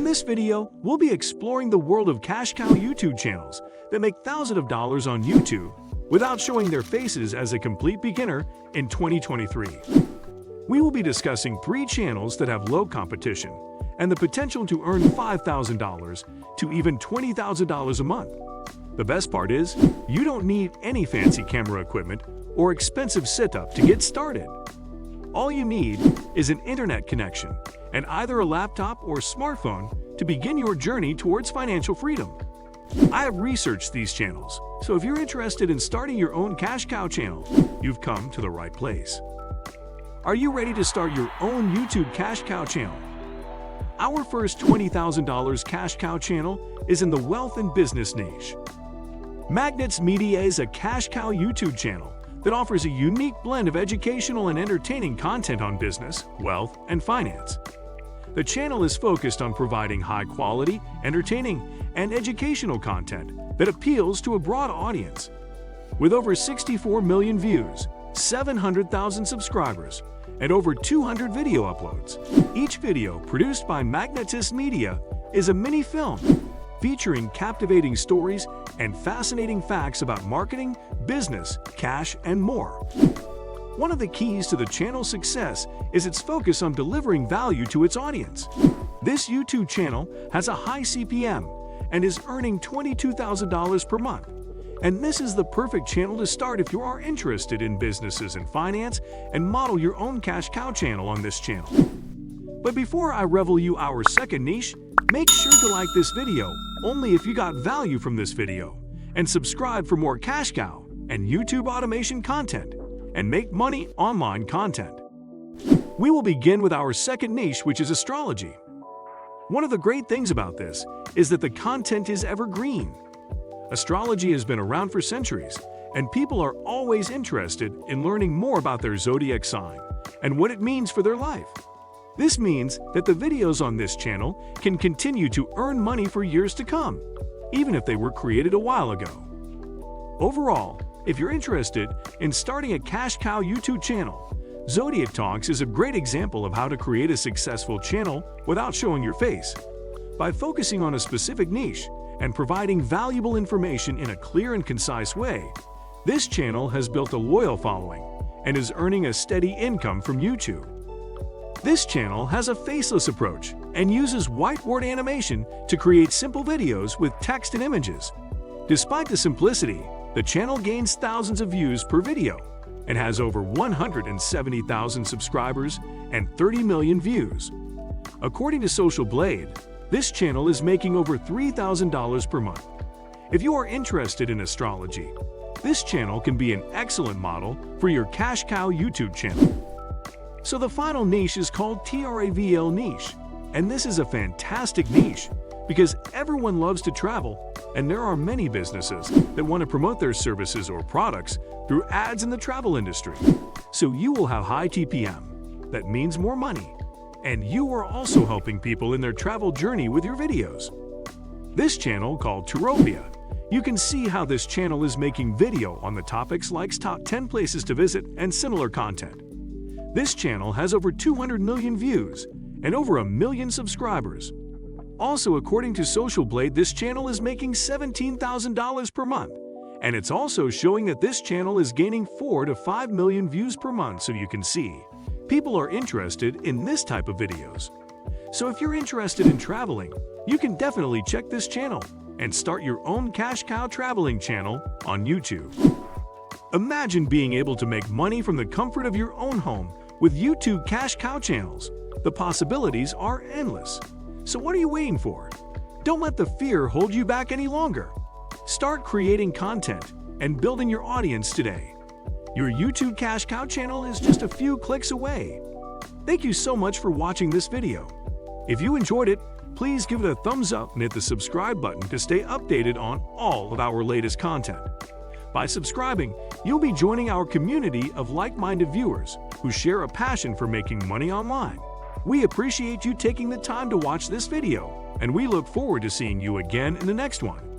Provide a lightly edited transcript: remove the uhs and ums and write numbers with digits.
In this video, we'll be exploring the world of cash cow YouTube channels that make thousands of dollars on YouTube without showing their faces as a complete beginner in 2023. We will be discussing 3 channels that have low competition and the potential to earn $5,000 to even $20,000 a month. The best part is, you don't need any fancy camera equipment or expensive setup to get started. All you need is an internet connection and either a laptop or smartphone to begin your journey towards financial freedom. I have researched these channels, so if you're interested in starting your own cash cow channel, you've come to the right place. Are you ready to start your own YouTube cash cow channel? Our first $20,000 cash cow channel is in the wealth and business niche. Magnets Media is a cash cow YouTube channel that offers a unique blend of educational and entertaining content on business, wealth, and finance. The channel is focused on providing high-quality, entertaining, and educational content that appeals to a broad audience. With over 64 million views, 700,000 subscribers, and over 200 video uploads, each video produced by Magnets Media is a mini-film featuring captivating stories and fascinating facts about marketing, business, cash, and more. One of the keys to the channel's success is its focus on delivering value to its audience. This YouTube channel has a high CPM and is earning $22,000 per month. And this is the perfect channel to start if you are interested in businesses and finance and model your own cash cow channel on this channel. But before I reveal you our second niche, make sure to like this video only if you got value from this video, and subscribe for more cash cow and YouTube automation content and make money online content. We will begin with our second niche, which is astrology. One of the great things about this is that the content is evergreen. Astrology has been around for centuries, and people are always interested in learning more about their zodiac sign and what it means for their life. This means that the videos on this channel can continue to earn money for years to come, even if they were created a while ago. Overall, if you're interested in starting a cash cow YouTube channel, Zodiac Talks is a great example of how to create a successful channel without showing your face. By focusing on a specific niche and providing valuable information in a clear and concise way, this channel has built a loyal following and is earning a steady income from YouTube. This channel has a faceless approach and uses whiteboard animation to create simple videos with text and images. Despite the simplicity, the channel gains thousands of views per video and has over 170,000 subscribers and 30 million views. According to Social Blade, this channel is making over $3,000 per month. If you are interested in astrology, this channel can be an excellent model for your cash cow YouTube channel. So the final niche is called Travel niche, and this is a fantastic niche because everyone loves to travel, and there are many businesses that want to promote their services or products through ads in the travel industry. So you will have high TPM, that means more money, and you are also helping people in their travel journey with your videos. This channel, called Turopia, you can see how this channel is making video on the topics like top 10 places to visit and similar content. This channel has over 200 million views and over 1 million subscribers. Also, according to Social Blade, this channel is making $17,000 per month, and it's also showing that this channel is gaining 4 to 5 million views per month, so you can see people are interested in this type of videos. So if you're interested in traveling, you can definitely check this channel and start your own cash cow traveling channel on YouTube. Imagine being able to make money from the comfort of your own home with YouTube cash cow channels. The possibilities are endless. So what are you waiting for? Don't let the fear hold you back any longer. Start creating content and building your audience today. Your YouTube cash cow channel is just a few clicks away. Thank you so much for watching this video. If you enjoyed it, please give it a thumbs up and hit the subscribe button to stay updated on all of our latest content. By subscribing, you'll be joining our community of like-minded viewers who share a passion for making money online. We appreciate you taking the time to watch this video, and we look forward to seeing you again in the next one.